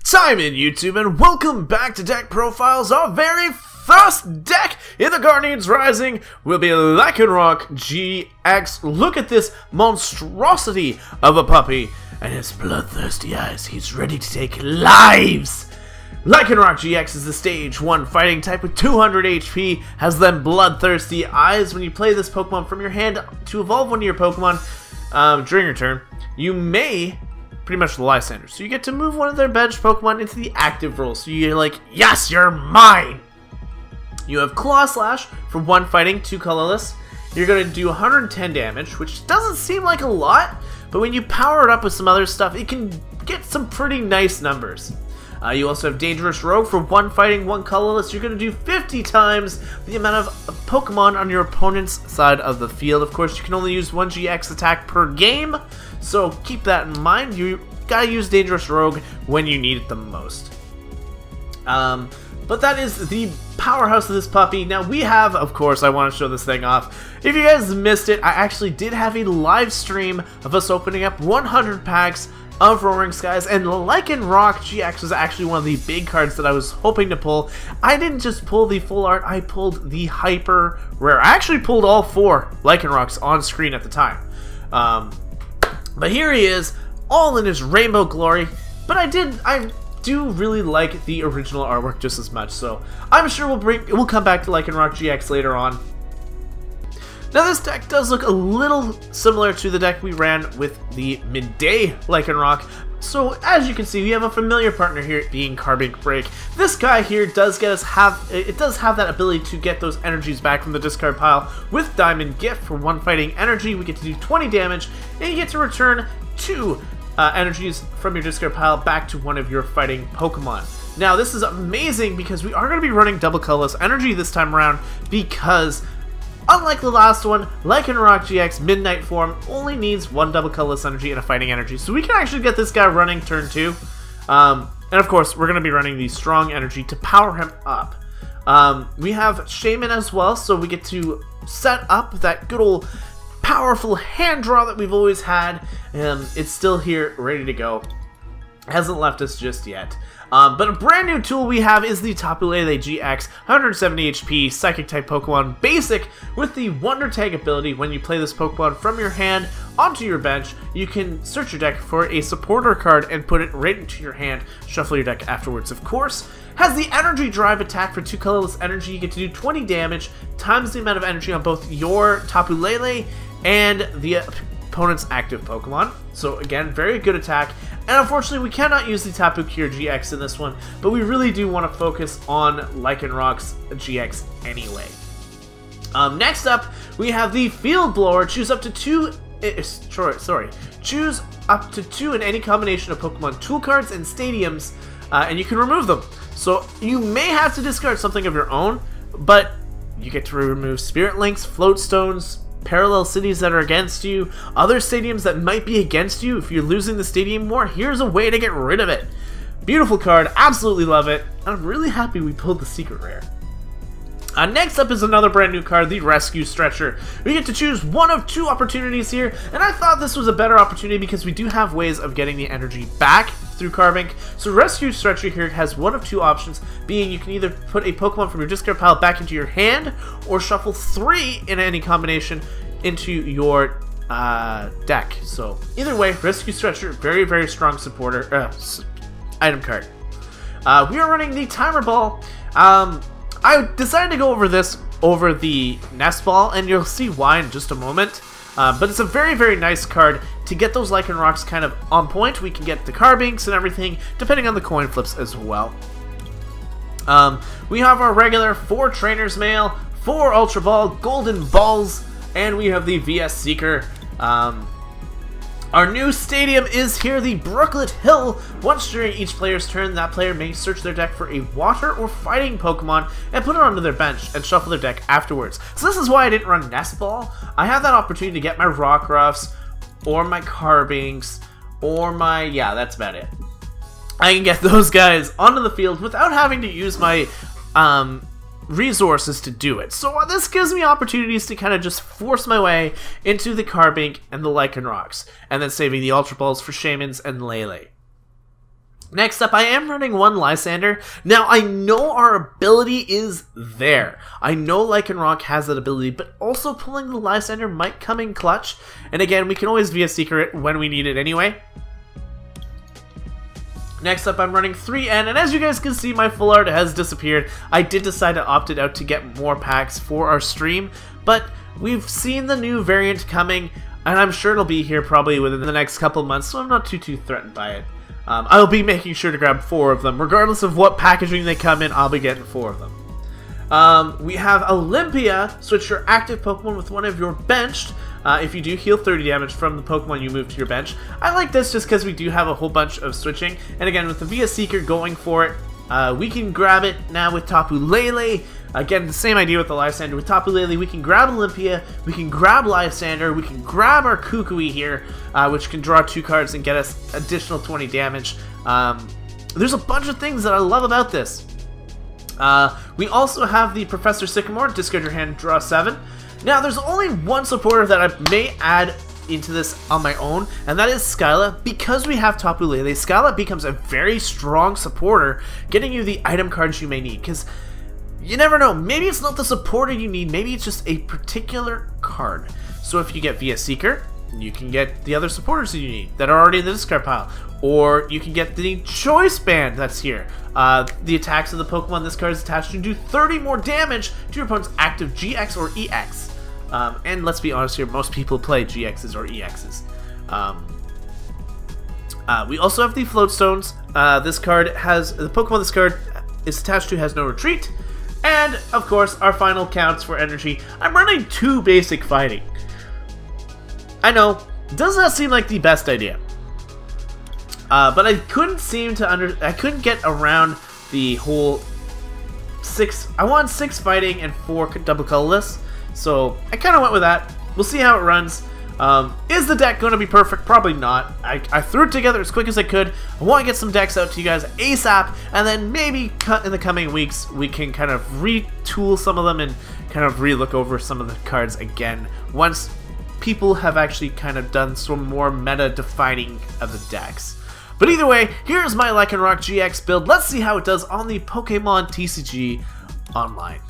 Time in YouTube, and welcome back to Deck Profiles. Our very first deck in the Guardians Rising will be Lycanroc-GX. Look at this monstrosity of a puppy and his bloodthirsty eyes. He's ready to take lives. Lycanroc-GX is the stage 1 fighting type with 200 HP, has them bloodthirsty eyes. When you play this Pokemon from your hand to evolve one of your Pokemon during your turn, you may pretty much the Lysander. So you get to move one of their bench Pokemon into the active role. So you're like, yes, you're mine! You have Claw Slash for 1 fighting, 2 colorless. You're going to do 110 damage, which doesn't seem like a lot, but when you power it up with some other stuff, it can get some pretty nice numbers. You also have Dangerous Rogue for 1 fighting, 1 colorless. You're going to do 50 times the amount of Pokemon on your opponent's side of the field. Of course, you can only use 1 GX attack per game, so keep that in mind. You gotta use Dangerous Rogue when you need it the most. But that is the powerhouse of this puppy. Now we have, of course, I want to show this thing off. If you guys missed it, I actually did have a live stream of us opening up 100 packs of Roaring Skies, and Lycanroc-GX was actually one of the big cards that I was hoping to pull. I didn't just pull the full art, I pulled the hyper rare. I actually pulled all 4 Lycanrocs on screen at the time. But here he is, all in his rainbow glory. But I do really like the original artwork just as much, so I'm sure we'll come back to Lycanroc-GX later on. Now this deck does look a little similar to the deck we ran with the midday Lycanroc. So as you can see, we have a familiar partner here being Carbink Break. This guy here does have that ability to get those energies back from the discard pile with Diamond Gift for 1 fighting energy. We get to do 20 damage, and you get to return 2 energies from your discard pile back to one of your fighting Pokemon. Now this is amazing because we are going to be running double colorless energy this time around, because unlike the last one, Lycanroc-GX Midnight form only needs 1 double colorless energy and a fighting energy. So we can actually get this guy running turn 2. And of course, we're going to be running the strong energy to power him up. We have Shaman as well, so we get to set up that good old powerful hand draw that we've always had. It's still here, ready to go. Hasn't left us just yet. But a brand new tool we have is the Tapu Lele GX, 170 HP, Psychic type Pokemon, basic, with the Wonder Tag ability. When you play this Pokemon from your hand onto your bench, you can search your deck for a supporter card and put it right into your hand, shuffle your deck afterwards, of course. Has the Energy Drive attack for 2 colorless energy. You get to do 20 damage, times the amount of energy on both your Tapu Lele and the opponent's active Pokemon. So again, very good attack. And unfortunately, we cannot use the Tapu Cure GX in this one, but we really do want to focus on Lycanroc's GX anyway. Next up, we have the Field Blower. Choose up to 2. Choose up to 2 in any combination of Pokemon tool cards and stadiums, and you can remove them. So you may have to discard something of your own, but you get to remove Spirit Links, Float Stones, parallel cities that are against you, other stadiums that might be against you. If you're losing the stadium war, here's a way to get rid of it. Beautiful card, absolutely love it. I'm really happy we pulled the secret rare. Next up is another brand new card, the Rescue Stretcher. We get to choose 1 of 2 opportunities here, and I thought this was a better opportunity because we do have ways of getting the energy back through Carbink. So Rescue Stretcher here has 1 of 2 options, being you can either put a Pokemon from your discard pile back into your hand, or shuffle 3 in any combination into your deck. So either way, Rescue Stretcher, very, very strong supporter, item card. We are running the Timer Ball. I decided to go over this over the Nest Ball, and you'll see why in just a moment. But it's a very, very nice card to get those Lycanrocs kind of on point. We can get the Carbinks and everything, depending on the coin flips as well. We have our regular 4 Trainer's Mail, 4 Ultra Ball, Golden Balls, and we have the VS Seeker. Our new stadium is here, the Brooklet Hill. Once during each player's turn, that player may search their deck for a water or fighting Pokemon and put it onto their bench and shuffle their deck afterwards. So this is why I didn't run Nest Ball. I have that opportunity to get my Rockruffs or my Carbinks or my... yeah, that's about it. I can get those guys onto the field without having to use my resources to do it. So this gives me opportunities to kind of just force my way into the Carbink and the Lycanrocs, and then saving the Ultra Balls for Shamans and Lele. Next up, I am running one Lysander. Now, I know our ability is there. I know Lycanroc has that ability, but also pulling the Lysander might come in clutch. And again, we can always be a secret when we need it anyway. Next up, I'm running 3N, and as you guys can see, my full art has disappeared. I did decide to opt it out to get more packs for our stream, but we've seen the new variant coming, and I'm sure it'll be here probably within the next couple months, so I'm not too threatened by it. I'll be making sure to grab 4 of them. Regardless of what packaging they come in, I'll be getting 4 of them. We have Olympia. Switch your active Pokemon with one of your benched. If you do heal 30 damage from the Pokemon you move to your bench. I like this just because we do have a whole bunch of switching. And again, with the Via Seeker going for it, we can grab it now with Tapu Lele. Again, the same idea with the Lysander. With Tapu Lele, we can grab Olympia, we can grab Lysander, we can grab our Kukui here, which can draw 2 cards and get us additional 20 damage. There's a bunch of things that I love about this. We also have the Professor Sycamore. Discard your hand, draw 7. Now, there's only one supporter that I may add into this on my own, and that is Skyla. Because we have Tapu Lele, Skyla becomes a very strong supporter, getting you the item cards you may need, because you never know, maybe it's not the supporter you need, maybe it's just a particular card. So if you get Via Seeker, you can get the other supporters that you need that are already in the discard pile. Or you can get the Choice Band that's here. The attacks of the Pokemon this card is attached to do 30 more damage to your opponent's active GX or EX. And let's be honest here, most people play GXs or EXs. We also have the Float Stones. This card has, the Pokemon this card is attached to has no retreat. And, of course, our final counts for energy. I'm running 2 basic fighting. I know, does not seem like the best idea. But I couldn't seem to I couldn't get around the whole 6, I want 6 fighting and 4 double colorless. So I kind of went with that. We'll see how it runs. Is the deck going to be perfect? Probably not. I threw it together as quick as I could. I want to get some decks out to you guys ASAP, and then maybe in the coming weeks we can kind of retool some of them and kind of re-look over some of the cards again once people have actually kind of done some more meta defining of the decks. But either way, here's my Lycanroc-GX build. Let's see how it does on the Pokemon TCG Online.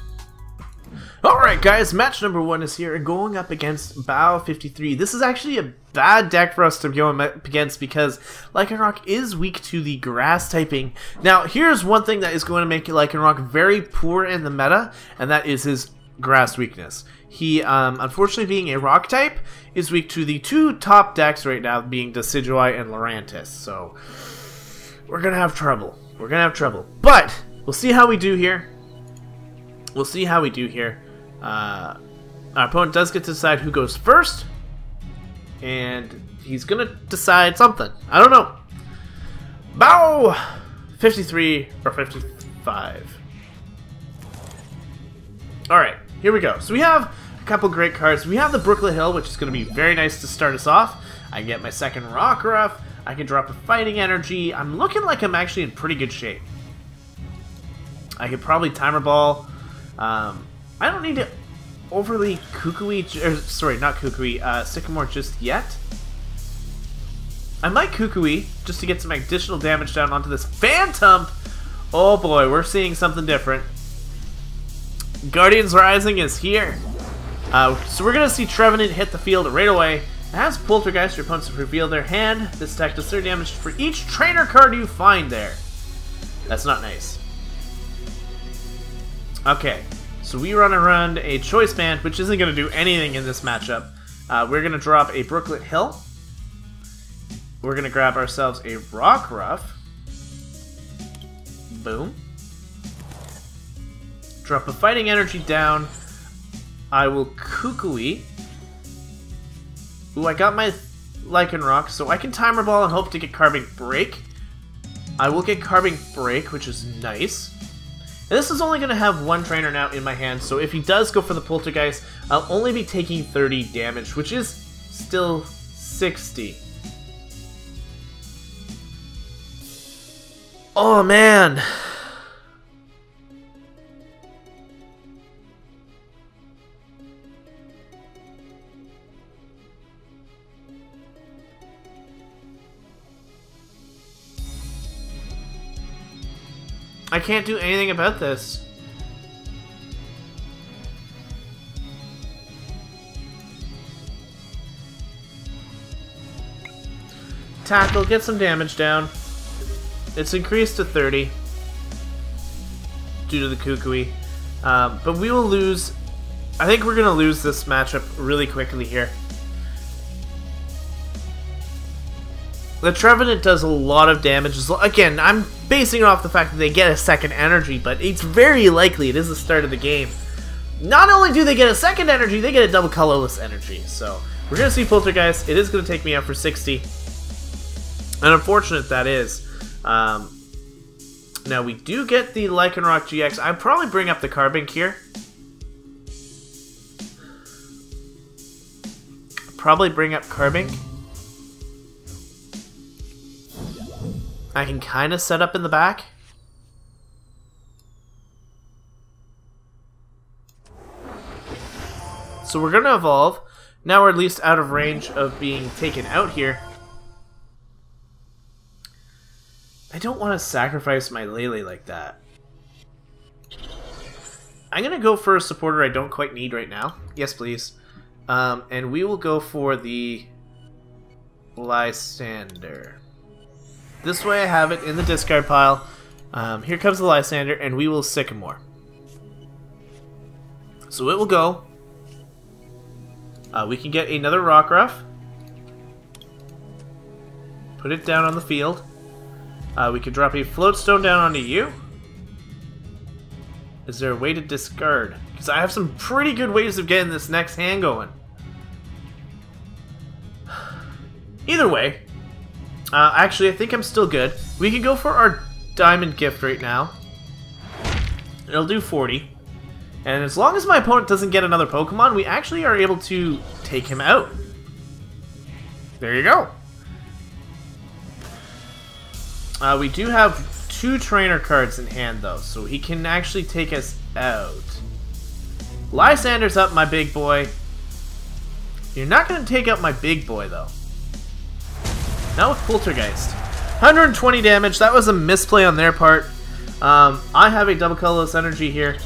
Alright guys, match number 1 is here, going up against Bapeachu. This is actually a bad deck for us to go up against because Lycanroc is weak to the grass typing. Now, here's one thing that is going to make Lycanroc very poor in the meta, and that is his grass weakness. He, unfortunately being a rock type, is weak to the 2 top decks right now, being Decidueye and Lurantis. So, we're going to have trouble. We're going to have trouble. But, we'll see how we do here. We'll see how we do here. Our opponent does get to decide who goes first, and he's gonna decide something. I don't know. Bow! 53 or 55. Alright, here we go. So we have a couple great cards. We have the Brooklet Hill, which is going to be very nice to start us off. I get my second Rockruff. I can drop a Fighting Energy. I'm looking like I'm actually in pretty good shape. I could probably Timer Ball. I don't need to overly Kukui, sorry, not Kukui, Sycamore just yet. I might Kukui just to get some additional damage down onto this Phantom. Oh boy, we're seeing something different. Guardian's Rising is here. So we're going to see Trevenant hit the field right away. As Poltergeist, your opponents reveal their hand. This attack does 30 damage for each trainer card you find there. That's not nice. Okay, so we run around a Choice Band, which isn't going to do anything in this matchup. We're going to drop a Brooklet Hill. We're going to grab ourselves a Rockruff. Boom. Drop a Fighting Energy down. I will Kukui. Ooh, I got my Lycanroc, so I can Timer Ball and hope to get Carbon Break. I will get Carbon Break, which is nice. And this is only going to have one trainer now in my hand, so if he does go for the Poltergeist, I'll only be taking 30 damage, which is still 60. Oh, man. I can't do anything about this. Tackle, get some damage down. It's increased to 30 due to the Kukui. But we will lose. I think we're going to lose this matchup really quickly here. The Trevenant does a lot of damage. Again, I'm basing it off the fact that they get a second energy, but it's very likely it is the start of the game. Not only do they get a second energy, they get a double colorless energy. So we're going to see Poltergeist. It is going to take me out for 60. And unfortunate that is. Now we do get the Lycanroc-GX. I'd probably bring up the Carbink here. Probably bring up Carbink. I can kind of set up in the back. So we're going to evolve. Now we're at least out of range of being taken out here. I don't want to sacrifice my Lele like that. I'm going to go for a supporter I don't quite need right now. Yes, please. And we will go for the Lysander. This way I have it in the discard pile. Here comes the Lysander, and we will Sycamore. So it will go. We can get another Rockruff. Put it down on the field. We could drop a Floatstone down onto you. Is there a way to discard? Because I have some pretty good ways of getting this next hand going. Either way. Actually, I think I'm still good. We can go for our Diamond Gift right now. It'll do 40. And as long as my opponent doesn't get another Pokemon, we actually are able to take him out. There you go. We do have 2 trainer cards in hand, though, so he can actually take us out. Lysander's up, my big boy. You're not going to take out my big boy, though. Now with Poltergeist. 120 damage. That was a misplay on their part. I have a double colorless energy here.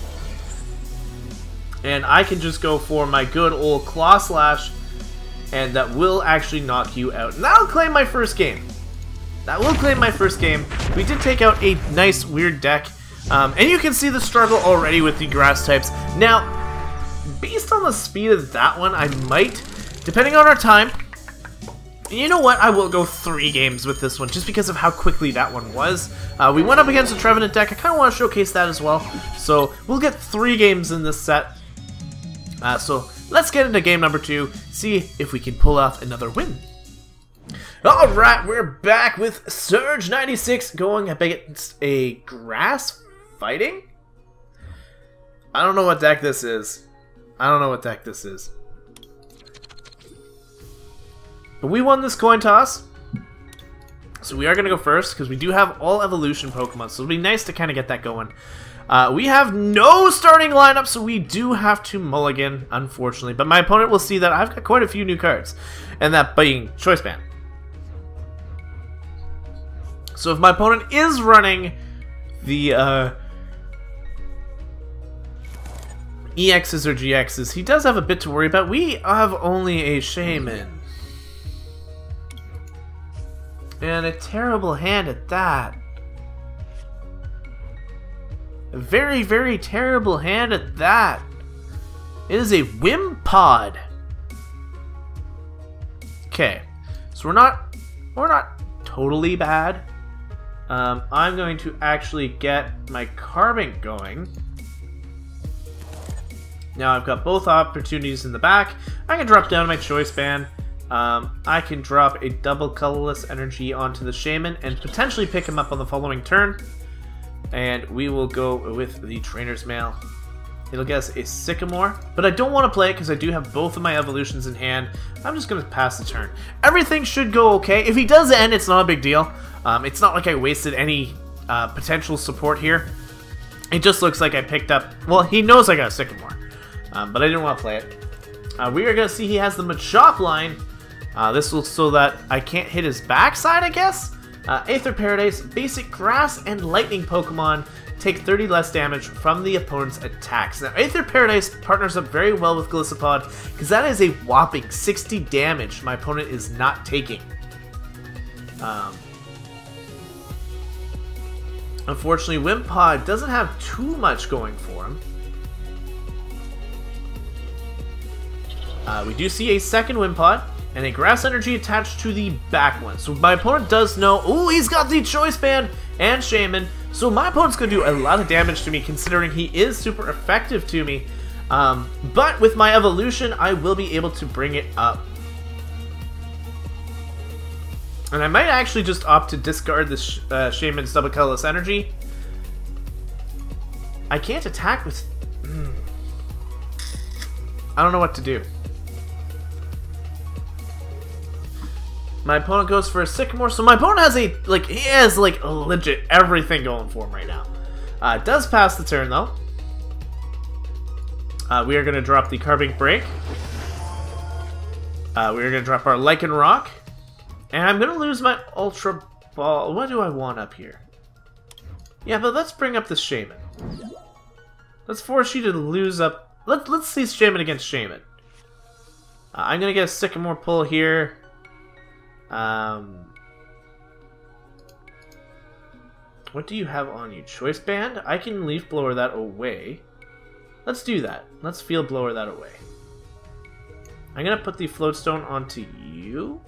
And I can just go for my good old Claw Slash. And that will actually knock you out. And that'll claim my first game. That will claim my first game. We did take out a nice, weird deck. And you can see the struggle already with the grass types. Now, based on the speed of that one, I might, depending on our time, you know what, I will go 3 games with this one, just because of how quickly that one was. We went up against a Trevenant deck. I kind of want to showcase that as well. So, we'll get 3 games in this set. So, let's get into game number 2, see if we can pull off another win. Alright, we're back with Surge96 going up against a grass fighting? I don't know what deck this is. But we won this coin toss. So we are going to go first because we do have all evolution Pokemon. So it'll be nice to kind of get that going. We have no starting lineup, so we do have to mulligan, unfortunately. But my opponent will see that I've got quite a few new cards. And that being Choice Band. So if my opponent is running the EXs or GXs, he does have a bit to worry about. We have only a Shaman. And a terrible hand at that. A very, very terrible hand at that. It is a Wimpod. Okay. So we're not totally bad. I'm going to actually get my Carbink going. Now I've got both opportunities in the back. I can drop down my Choice Band. I can drop a double colorless energy onto the Shaman and potentially pick him up on the following turn. And we will go with the Trainer's Mail. It'll get us a Sycamore, but I don't want to play it because I do have both of my evolutions in hand. I'm just going to pass the turn. Everything should go okay. If he does end, it's not a big deal. It's not like I wasted any potential support here. It just looks like I picked up... Well, he knows I got a Sycamore, but I didn't want to play it. We are going to see he has the Machop line. This will so that I can't hit his backside, I guess? Aether Paradise, basic grass and lightning Pokemon take 30 less damage from the opponent's attacks. Now, Aether Paradise partners up very well with Golisopod because that is a whopping 60 damage my opponent is not taking. Unfortunately, Wimpod doesn't have too much going for him. We do see a second Wimpod and a Grass Energy attached to the back one. So my opponent does know, oh, he's got the Choice Band and Shaman. So my opponent's going to do a lot of damage to me considering he is super effective to me. But with my evolution, I will be able to bring it up. And I might actually just opt to discard this Shaman's double colorless energy. I can't attack with... I don't know what to do. My opponent goes for a Sycamore, so my opponent has a, he has, legit everything going for him right now. Does pass the turn, though. We are going to drop the Carbink Break. We are going to drop our Lycanroc. And I'm going to lose my Ultra Ball. What do I want up here? Yeah, but let's bring up the Shaman. Let's force you to lose up. Let's see Shaman against Shaman. I'm going to get a Sycamore pull here. What do you have on you? Choice Band? I can Leaf Blower that away. Let's do that. Let's Field Blower that away. I'm going to put the Floatstone onto you.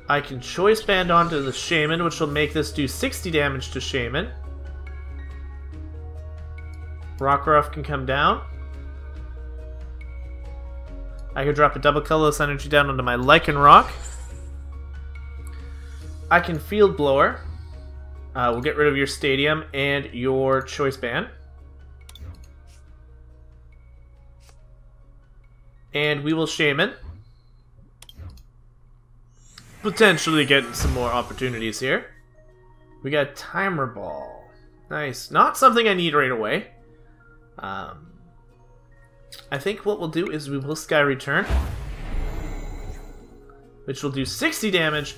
I can Choice Band onto the Shaman, which will make this do 60 damage to Shaman. Rockruff can come down. I can drop a double colorless energy down onto my Lycanroc. I can Field Blower. We'll get rid of your Stadium and your Choice Band. And we will Shaman. Potentially getting some more opportunities here. We got Timer Ball. Nice. Not something I need right away. I think what we'll do is we will Sky Return, which will do 60 damage,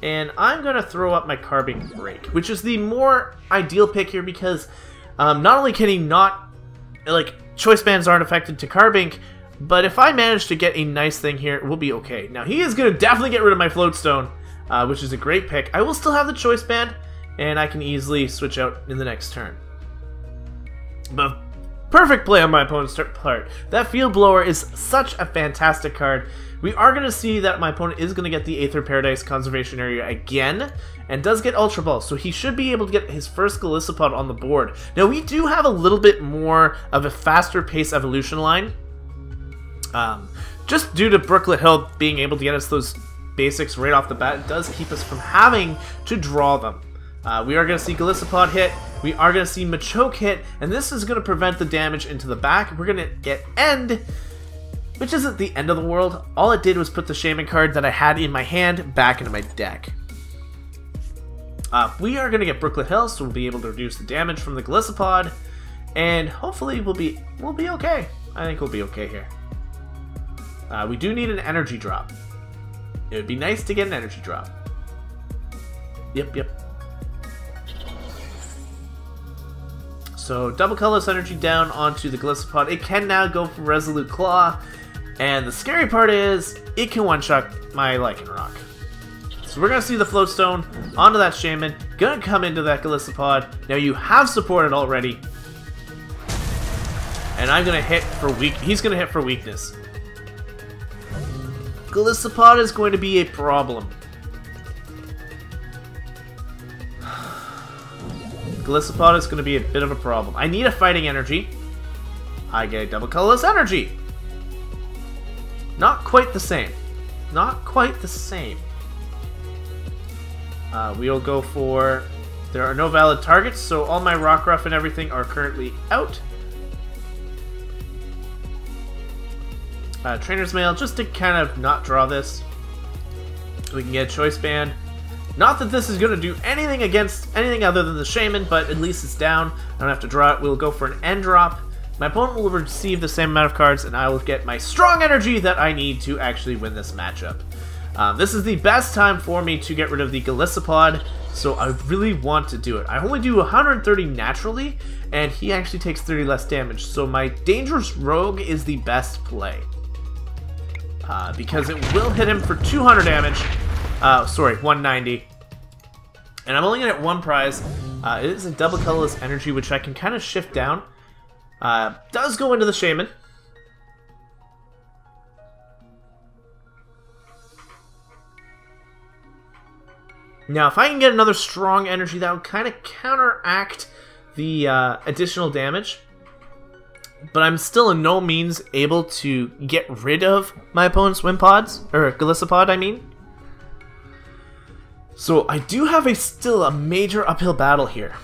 and I'm going to throw up my Carbink Break, which is the more ideal pick here because not only can he not, Choice Bands aren't affected to Carbink, but if I manage to get a nice thing here, we'll be okay. Now, he is going to definitely get rid of my Floatstone, which is a great pick. I will still have the Choice Band, and I can easily switch out in the next turn. But perfect play on my opponent's part. That Field Blower is such a fantastic card. We are going to see that my opponent is going to get the Aether Paradise Conservation Area again, and does get Ultra Ball, so he should be able to get his first Golisopod on the board. Now, we do have a little bit more of a faster pace evolution line. Just due to Brooklet Hill being able to get us those basics right off the bat, it does keep us from having to draw them. We are going to see Golisopod hit, we are going to see Machoke hit, and this is going to prevent the damage into the back. We're going to get End, which isn't the end of the world. All it did was put the Shaman card that I had in my hand back into my deck. We are going to get Brooklet Hill, so we'll be able to reduce the damage from the Golisopod, and hopefully we'll be okay. I think we'll be okay here. We do need an energy drop. It would be nice to get an energy drop. Yep. So, double colorless energy down onto the Golisopod. It can now go for Resolute Claw. And the scary part is, it can one-shot my Lycanroc. So we're going to see the Floatstone onto that Shaman. Going to come into that Golisopod. Now you have supported already. And I'm going to hit for he's going to hit for weakness. Golisopod is going to be a problem. Golisopod is going to be a bit of a problem. I need a fighting energy. I get a double colorless energy. Not quite the same. Not quite the same. We'll go for... There are no valid targets, so all my Rockruff and everything are currently out. Trainer's Mail, just to kind of not draw this. We can get a Choice Band. Not that this is going to do anything against anything other than the Shaman, but at least it's down. I don't have to draw it. We'll go for an End Drop. My opponent will receive the same amount of cards, and I will get my strong energy that I need to actually win this matchup. This is the best time for me to get rid of the Golisopod, so I really want to do it. I only do 130 naturally, and he actually takes 30 less damage, so my Dangerous Rogue is the best play. Because it will hit him for 200 damage. Sorry, 190. And I'm only going to get one prize. It is a double colorless energy, which I can kind of shift down. Does go into the Shaman. Now, if I can get another strong energy, that would kind of counteract the additional damage. But I'm still in no means able to get rid of my opponent's Wimpods, or Golisopod, I mean. So I do have still a major uphill battle here.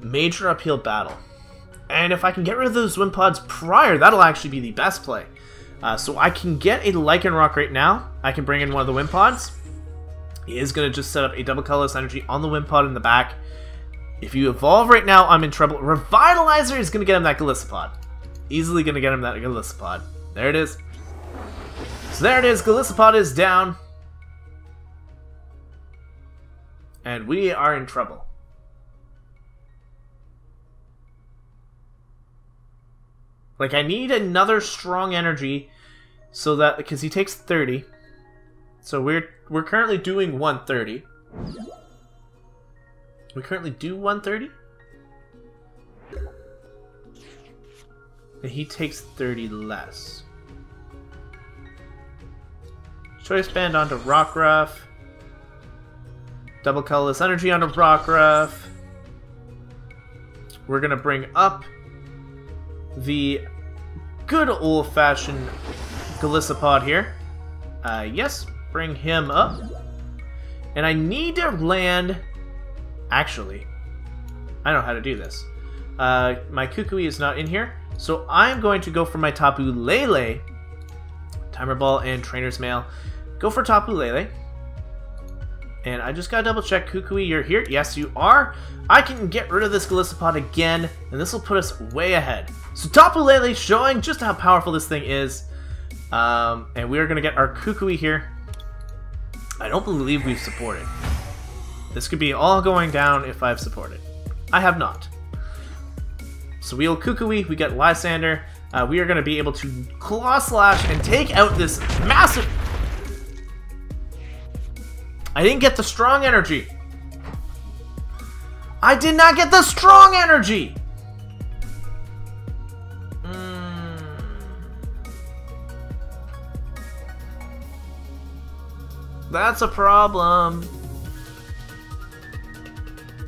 Major uphill battle. And if I can get rid of those Wimpods prior, that'll actually be the best play. So I can get a Lycanroc right now. I can bring in one of the Wimpods. He is going to just set up a double colorless energy on the Wimpod in the back. If you evolve right now, I'm in trouble. Revitalizer is going to get him that Golisopod. Easily going to get him that Golisopod. There it is. So there it is. Golisopod is down. And we are in trouble. Like, I need another strong energy so that, because he takes 30. So we're currently doing 130. We currently do 130? And he takes 30 less. Choice Band onto Rockruff. Double colorless energy onto Rockruff. We're gonna bring up the good old-fashioned Golisopod here. Yes, bring him up. And I need to land... Actually, I know how to do this. My Kukui is not in here, so I'm going to go for my Tapu Lele. Timer Ball and Trainer's Mail. Go for Tapu Lele. And I just gotta double check, Kukui, you're here? Yes, you are. I can get rid of this Golisopod again, and this will put us way ahead. So Tapu Lele showing just how powerful this thing is. And we are gonna get our Kukui here. I don't believe we've supported. This could be all going down if I've supported. I have not. So we'll Kukui, we get Lysander. We are going to be able to Claw Slash and take out this massive... I didn't get the strong energy. I did not get the strong energy! That's a problem.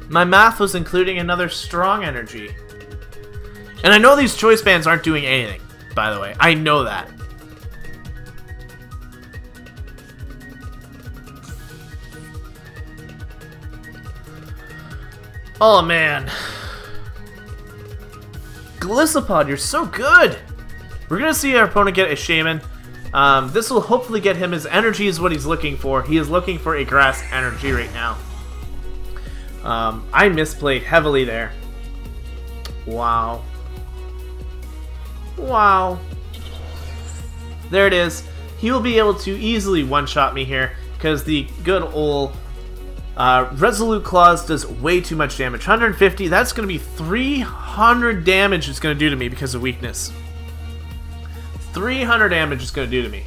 My math was including another strong energy. And I know these choice bands aren't doing anything, by the way. I know that. Oh, man. Golisopod, you're so good! We're gonna see our opponent get a Shaman. This will hopefully get him his energy is what he's looking for. He is looking for a grass energy right now. I misplayed heavily there. Wow. Wow. There it is. He will be able to easily one-shot me here, because the good old Resolute Claws does way too much damage. 150, that's going to be 300 damage it's going to do to me because of weakness. 300 damage it's going to do to me.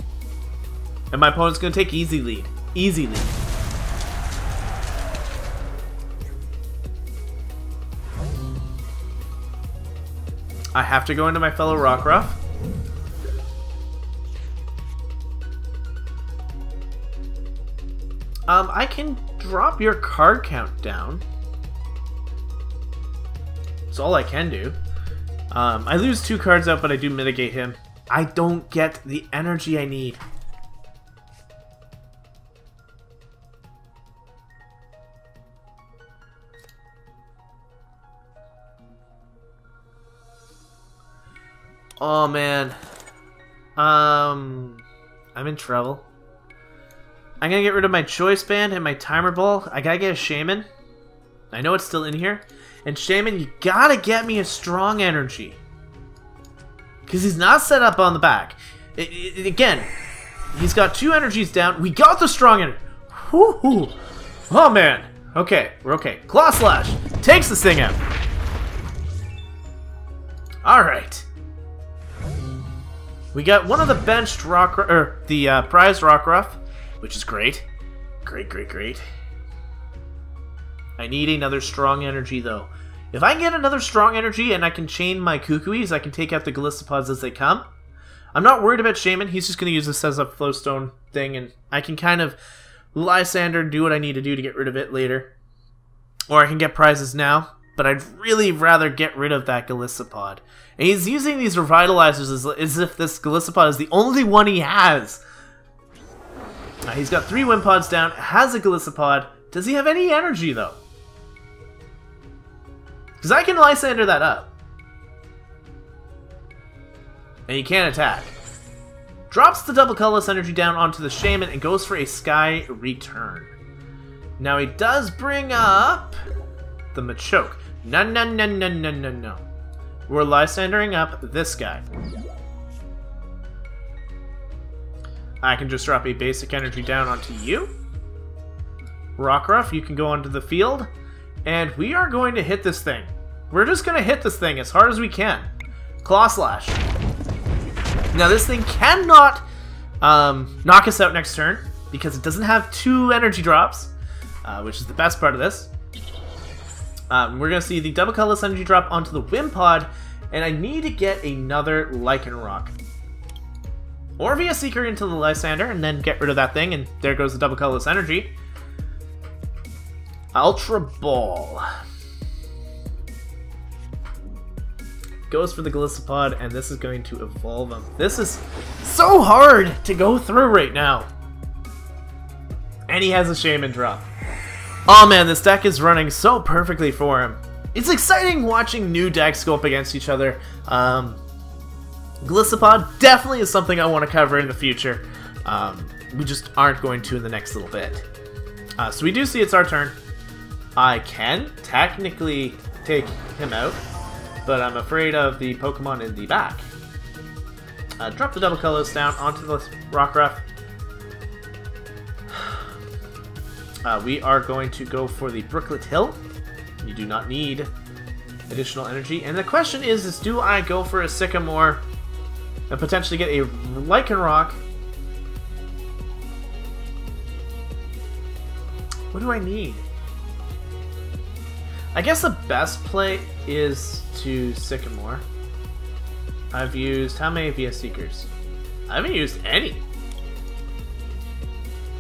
And my opponent's going to take easy lead. Easy lead. I have to go into my fellow Rockruff. I can drop your card count down. That's all I can do. I lose 2 cards out, but I do mitigate him. I don't get the energy I need. Oh man. I'm in trouble. I'm gonna get rid of my Choice Band and my Timer Ball. I gotta get a Shaman. I know it's still in here. And Shaman, you gotta get me a strong energy. Because he's not set up on the back. Again, he's got 2 energies down. We got the strong energy. Whoo-hoo. Oh, man. Okay, we're okay. Claw Slash takes this thing out. Alright. We got one of the benched rock, or the prized Rockruff, which is great. Great. I need another strong energy, though. If I can get another strong energy and I can chain my Kukuis, I can take out the Gallistopods as they come. I'm not worried about Shaman. He's just going to use this as a flowstone thing, and I can kind of Lysander and do what I need to do to get rid of it later. Or I can get prizes now, but I'd really rather get rid of that Gallistopod. And he's using these revitalizers as if this Gallistopod is the only one he has. He's got 3 Wimpods down, has a Gallistopod. Does he have any energy, though? Because I can Lysander that up. And he can't attack. Drops the double colorless energy down onto the Shaman and goes for a Sky Return. Now he does bring up the Machoke. No. We're Lysandering up this guy. I can just drop a basic energy down onto you. Rockruff, you can go onto the field. And we are going to hit this thing. We're just going to hit this thing as hard as we can. Claw Slash. Now this thing cannot knock us out next turn because it doesn't have 2 energy drops, which is the best part of this. We're going to see the double colorless energy drop onto the Wimpod, and I need to get another Lycanroc. Or via Seeker into the Lysander, and then get rid of that thing, and there goes the double colorless energy. Ultra Ball. Goes for the Gallistopod, and this is going to evolve him. This is so hard to go through right now. And he has a Shaman drop. Oh man, this deck is running so perfectly for him. It's exciting watching new decks go up against each other. Gallistopod definitely is something I want to cover in the future. We just aren't going to in the next little bit. So we do see it's our turn. I can technically take him out, but I'm afraid of the Pokemon in the back. Drop the double colors down onto the Rockruff. We are going to go for the Brooklet Hill. You do not need additional energy. And the question is do I go for a Sycamore and potentially get a Lycanroc? What do I need? I guess the best play is to Sycamore. I've used how many VS Seekers? I haven't used any.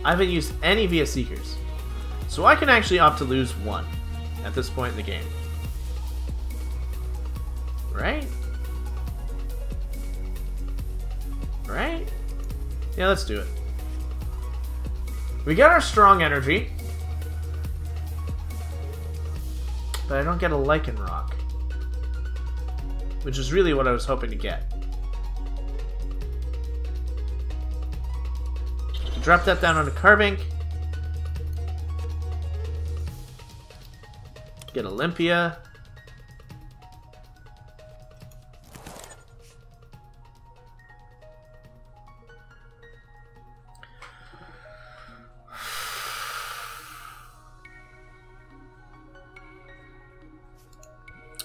I haven't used any VS Seekers. So I can actually opt to lose 1 at this point in the game. Right? Right? Yeah, let's do it. We got our strong energy. But I don't get a Lycanroc. Which is really what I was hoping to get. Drop that down onto Carbink. Get Olympia.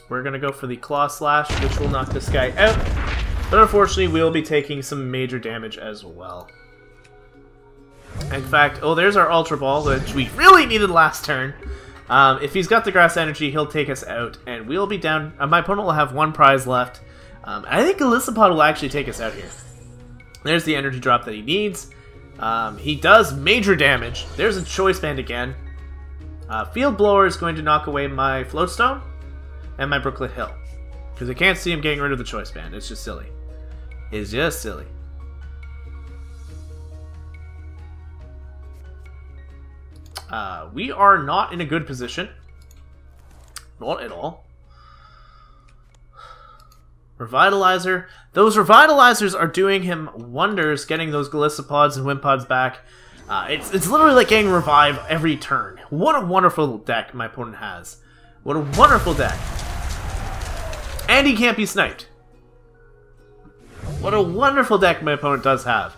We're going to go for the Claw Slash, which will knock this guy out. But unfortunately, we'll be taking some major damage as well. In fact, oh, there's our Ultra Ball, which we really needed last turn. If he's got the Grass Energy, he'll take us out, and we'll be down. My opponent will have 1 prize left. I think Gallistopod will actually take us out here. There's the energy drop that he needs. He does major damage. There's a Choice Band again. Field Blower is going to knock away my Floatstone and my Brooklet Hill. Because I can't see him getting rid of the Choice Band. It's just silly. It's just silly. We are not in a good position. Not at all. Revitalizer. Those Revitalizers are doing him wonders, getting those Gallistopods and Wimpods back. It's literally like getting Revive every turn. What a wonderful deck my opponent has. What a wonderful deck. And he can't be sniped. What a wonderful deck my opponent does have.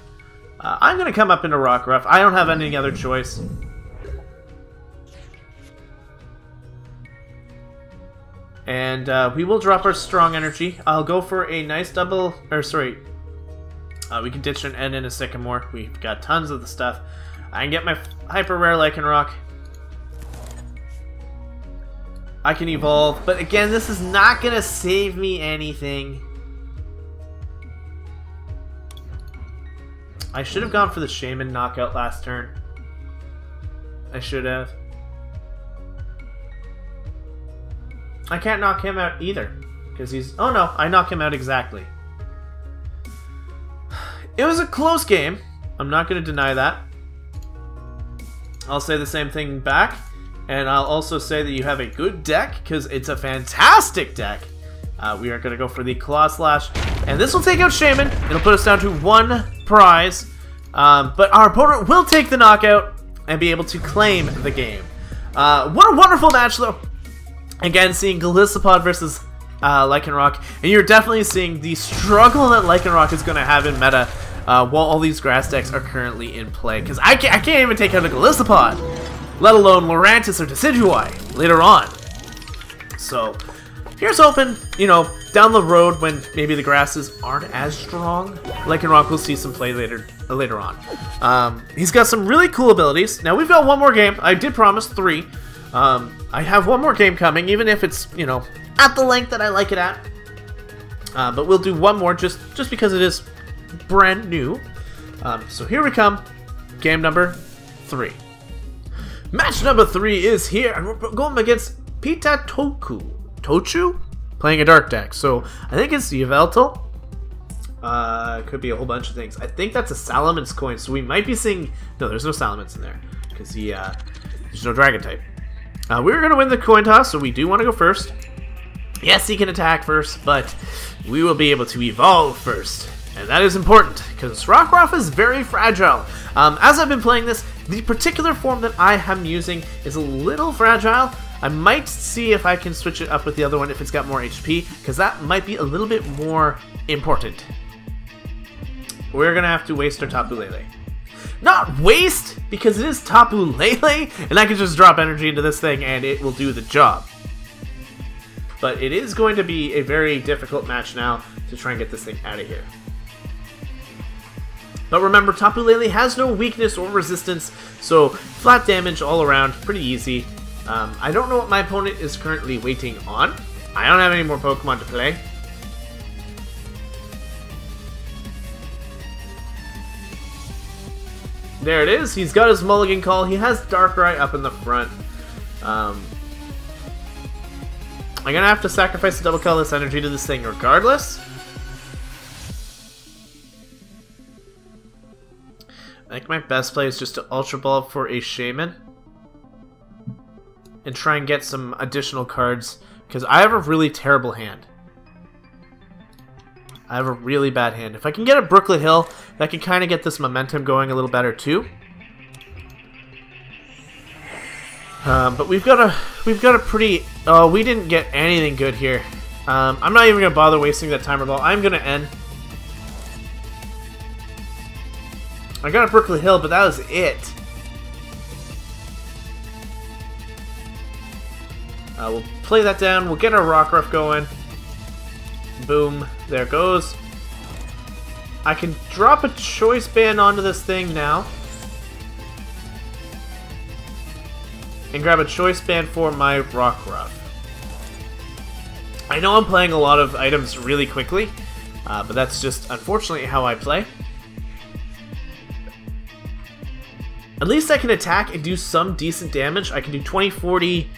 I'm going to come up into Rockruff. I don't have any other choice. And we will drop our strong energy. I'll go for a nice double, or sorry, we can ditch an N and a Sycamore. We've got tons of the stuff. I can get my hyper rare Lycanroc. I can evolve, but again, this is not gonna save me anything. I should have gone for the Shaman knockout last turn. I should have. I can't knock him out either, because he's... Oh no, I knock him out exactly. It was a close game. I'm not going to deny that. I'll say the same thing back, and I'll also say that you have a good deck, because it's a fantastic deck. We are going to go for the Claw Slash, and this will take out Shaman. It'll put us down to 1 prize, but our opponent will take the knockout and be able to claim the game. What a wonderful match, though. Again, seeing Golisopod versus Lycanroc, and you're definitely seeing the struggle that Lycanroc is going to have in meta while all these grass decks are currently in play. Because I can't even take out a Golisopod, let alone Lurantis or Decidueye later on. So, here's hoping, you know, down the road when maybe the grasses aren't as strong, Lycanroc will see some play later on. He's got some really cool abilities. Now, we've got one more game. I did promise 3. I have one more game coming, even if it's, you know, at the length that I like it at. But we'll do one more just because it is brand new. So here we come. Game number 3. Match number 3 is here, and we're going against Tochu? Playing a dark deck. So I think it's Yveltal. Could be a whole bunch of things. I think that's a Salaman's coin, so we might be seeing... No, there's no Salamence in there, because there's no Dragon type. We're going to win the coin toss, so we do want to go first. Yes, he can attack first, but we will be able to evolve first. And that is important, because Rockruff is very fragile. As I've been playing this, the particular form that I am using is a little fragile. I might see if I can switch it up with the other one if it's got more HP, because that might be a little bit more important. We're going to have to waste our Tapu Lele. Not waste, because it is Tapu Lele, and I can just drop energy into this thing and it will do the job. But it is going to be a very difficult match now to try and get this thing out of here. But remember, Tapu Lele has no weakness or resistance, so flat damage all around, pretty easy. I don't know what my opponent is currently waiting on. I don't have any more Pokemon to play. There it is. He's got his Mulligan Call. He has Darkrai up in the front. I'm going to have to sacrifice the double colorless energy to this thing regardless. I think my best play is just to Ultra Ball for a Shaman. And try and get some additional cards. Because I have a really terrible hand. I have a really bad hand. If I can get a Brooklet Hill, that can kind of get this momentum going a little better too. But we've got a pretty... Oh, we didn't get anything good here. I'm not even going to bother wasting that Timer Ball. I'm going to end. I got a Brooklet Hill, but that was it. We'll play that down. We'll get our Rockruff going. Boom. There it goes. I can drop a Choice Band onto this thing now. And grab a Choice Band for my Rockruff. I know I'm playing a lot of items really quickly, but that's just unfortunately how I play. At least I can attack and do some decent damage. I can do 20, 40,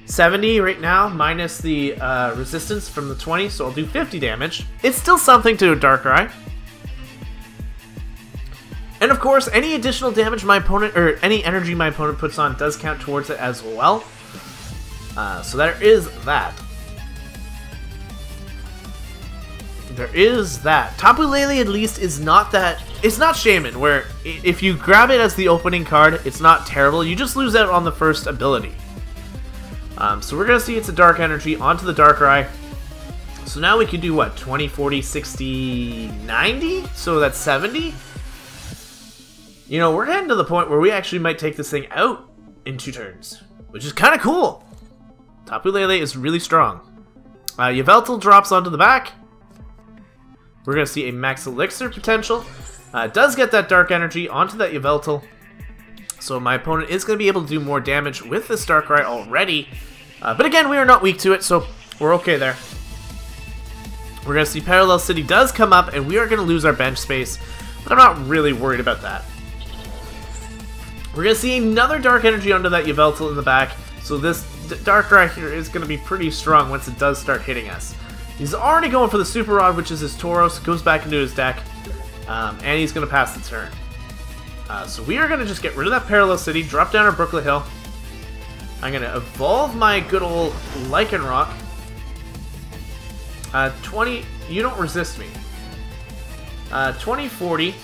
70 right now, minus the resistance from the 20, so I'll do 50 damage. It's still something to a Darkrai. And of course, any additional damage my opponent, or any energy my opponent puts on does count towards it as well. So there is that. There is that. Tapu Lele at least is not that... It's not Shaman, where if you grab it as the opening card, it's not terrible. You just lose out on the first ability. So we're going to see it's a Dark Energy onto the Darkrai. So now we can do what? 20, 40, 60, 90? So that's 70? You know, we're getting to the point where we actually might take this thing out in 2 turns, which is kind of cool. Tapu Lele is really strong. Yveltal drops onto the back. We're going to see a Max Elixir potential. Does get that Dark Energy onto that Yveltal. So my opponent is going to be able to do more damage with this Darkrai already. But again, we are not weak to it, so we're okay there. We're going to see Parallel City does come up, and we are going to lose our bench space. But I'm not really worried about that. We're going to see another Dark Energy onto that Yveltal in the back. So this Darkrai here is going to be pretty strong once it does start hitting us. He's already going for the Super Rod, which is his Tauros. Goes back into his deck. And he's going to pass the turn. So we are going to just get rid of that Parallel City, drop down our Brooklet Hill. I'm going to evolve my good old Lycanroc. 20, you don't resist me. 20, 40,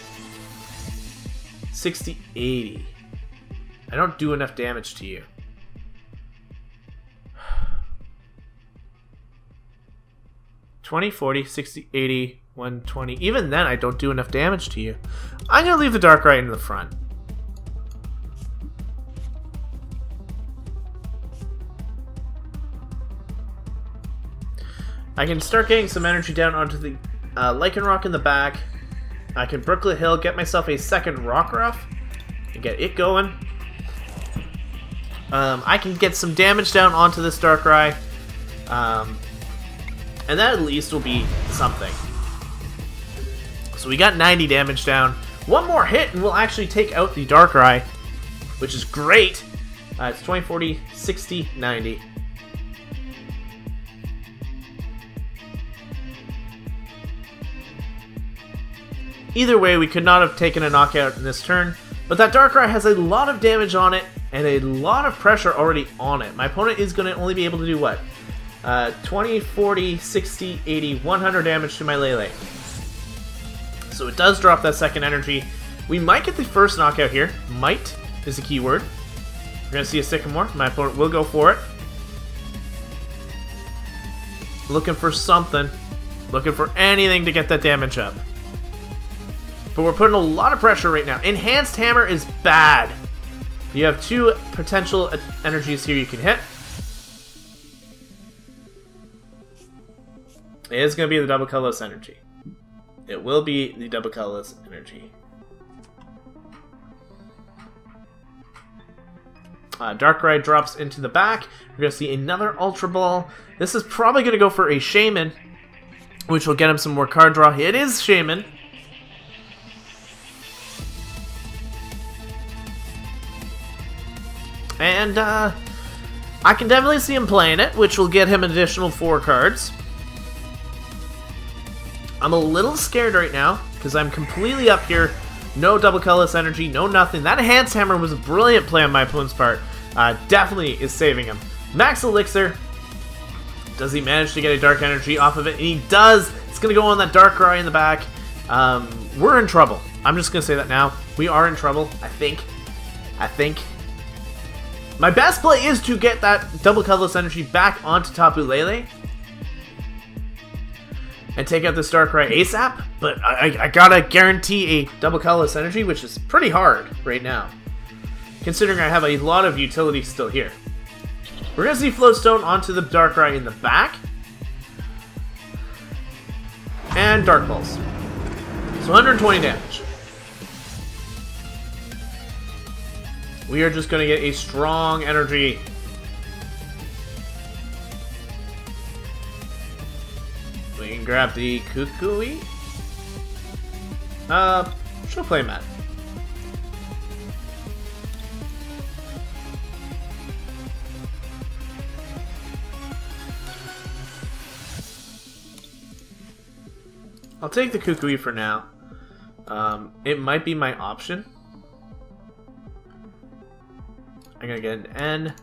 60, 80. I don't do enough damage to you. $20, $40, $60, $80, $120. Even then, I don't do enough damage to you. I'm going to leave the Darkrai in the front. I can start getting some energy down onto the Lycanroc in the back. I can Brooklet Hill, get myself a second Rockruff, and get it going. I can get some damage down onto this Darkrai. And that at least will be something. So we got 90 damage down. One more hit and we'll actually take out the Darkrai, which is great. It's 20, 40, 60, 90. Either way, we could not have taken a knockout in this turn, but that Darkrai has a lot of damage on it and a lot of pressure already on it. My opponent is going to only be able to do what? 20, 40, 60, 80, 100 damage to my Lele. So it does drop that second energy. We might get the first knockout here. Might is the key word. We're going to see a Sycamore. My opponent will go for it. Looking for something. Looking for anything to get that damage up. But we're putting a lot of pressure right now. Enhanced Hammer is bad. You have 2 potential energies here you can hit. It is going to be the double colorless energy. It will be the double colorless energy. Darkrai drops into the back. We're going to see another Ultra Ball. This is probably going to go for a Shaman, which will get him some more card draw. It is Shaman. And I can definitely see him playing it, which will get him an additional 4 cards. I'm a little scared right now, because I'm completely up here. No double colorless energy, no nothing. That Enhanced Hammer was a brilliant play on my opponent's part. Definitely is saving him. Max Elixir. Does he manage to get a Dark Energy off of it? And he does. It's going to go on that Darkrai in the back. We're in trouble. I'm just going to say that now. We are in trouble, I think. My best play is to get that double colorless energy back onto Tapu Lele and take out this Darkrai ASAP, but I gotta guarantee a double colorless energy, which is pretty hard right now, considering I have a lot of utility still here. We're gonna see Floatstone onto the Darkrai in the back, and Dark Pulse. So 120 damage. We are just gonna get a strong energy. We can grab the Kukui. She'll play Matt. I'll take the Kukui for now. It might be my option. I'm gonna get an N.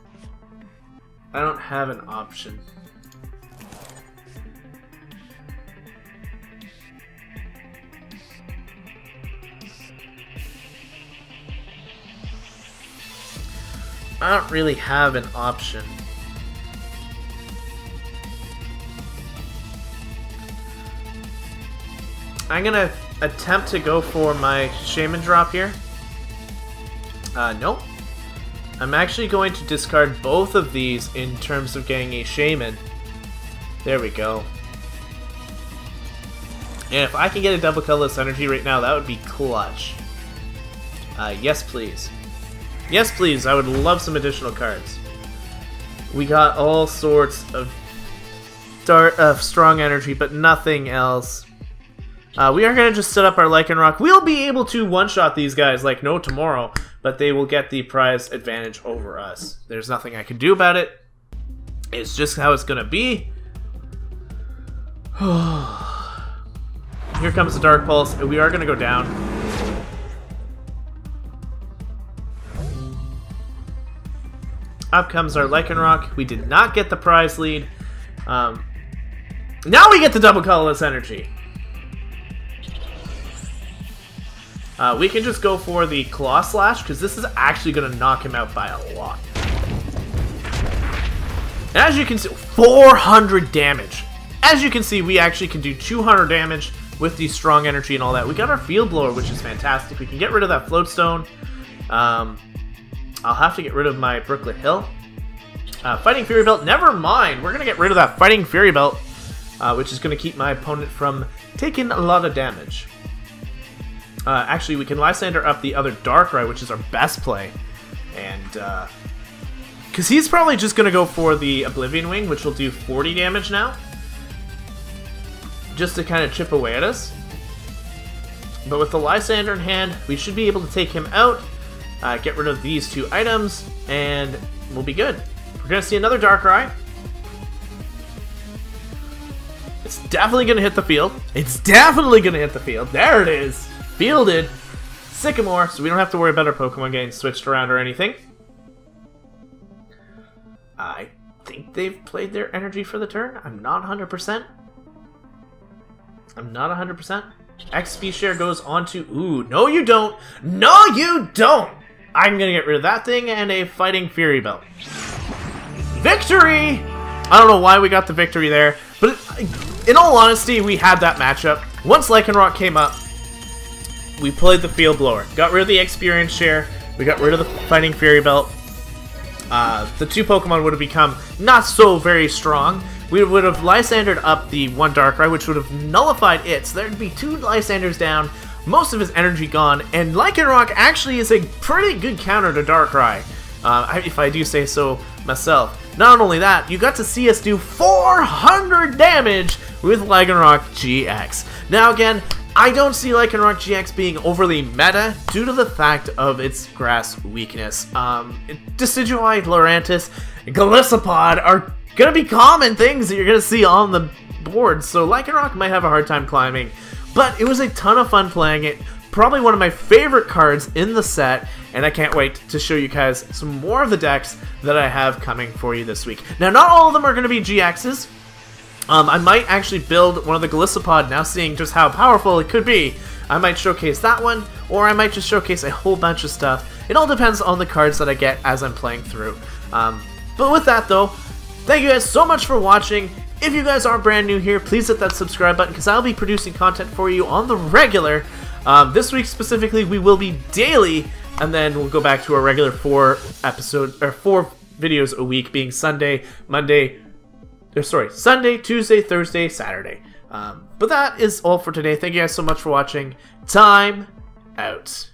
I don't have an option. I don't really have an option. I'm gonna attempt to go for my Shaman drop here. Nope. I'm actually going to discard both of these in terms of getting a Shaman. There we go. And if I can get a double colorless energy right now, that would be clutch. Yes, please. Yes, please. I would love some additional cards. We got all sorts of strong energy, but nothing else. We are going to just set up our Lycanroc. We'll be able to one-shot these guys like no tomorrow, but they will get the prize advantage over us. There's nothing I can do about it. It's just how it's going to be. Here comes the Dark Pulse, and we are going to go down. Up comes our Lycanroc. We did not get the prize lead. Now we get the double colorless energy. We can just go for the Claw Slash, because this is actually going to knock him out by a lot. And as you can see, 400 damage. As you can see, we actually can do 200 damage with the strong energy and all that. We got our Field Blower, which is fantastic. We can get rid of that Floatstone. I'll have to get rid of my Brooklet Hill. Fighting Fury Belt, never mind. We're going to get rid of that Fighting Fury Belt, which is going to keep my opponent from taking a lot of damage. Actually, we can Lysander up the other Darkrai, which is our best play. And, because he's probably just going to go for the Oblivion Wing, which will do 40 damage now. Just to kind of chip away at us. But with the Lysander in hand, we should be able to take him out, get rid of these two items, and we'll be good. We're going to see another Darkrai. It's definitely going to hit the field. It's definitely going to hit the field. There it is. Fielded. Sycamore, so we don't have to worry about our Pokemon getting switched around or anything. I think they've played their energy for the turn. I'm not 100%. I'm not 100%. XP share goes on to... Ooh, no you don't! No you don't! I'm gonna get rid of that thing and a Fighting Fury Belt. Victory! I don't know why we got the victory there, but in all honesty, we had that matchup. Once Lycanroc came up, we played the Field Blower. Got rid of the experience share. We got rid of the Fighting Fury Belt. The two Pokemon would have become not so very strong. We would have Lysandered up the one Darkrai, which would have nullified it. So there'd be two Lysanders down, most of his energy gone, and Lycanroc actually is a pretty good counter to Darkrai, if I do say so myself. Not only that, you got to see us do 400 damage with Lycanroc-GX. Now again, I don't see Lycanroc-GX being overly meta due to the fact of its grass weakness. Decidueye, Lurantis, and Golisopod are gonna be common things that you're gonna see on the board, so Lycanroc might have a hard time climbing, but it was a ton of fun playing it. Probably one of my favorite cards in the set, and I can't wait to show you guys some more of the decks that I have coming for you this week. Now, not all of them are gonna be GXs. I might actually build one of the Golisopod, now seeing just how powerful it could be. I might showcase that one, or I might just showcase a whole bunch of stuff. It all depends on the cards that I get as I'm playing through. But with that though, thank you guys so much for watching. If you guys are brand new here, please hit that subscribe button because I'll be producing content for you on the regular. This week specifically, we will be daily, and then we'll go back to our regular 4 videos a week, being Sunday, Tuesday, Thursday, Saturday. But that is all for today. Thank you guys so much for watching. Time out.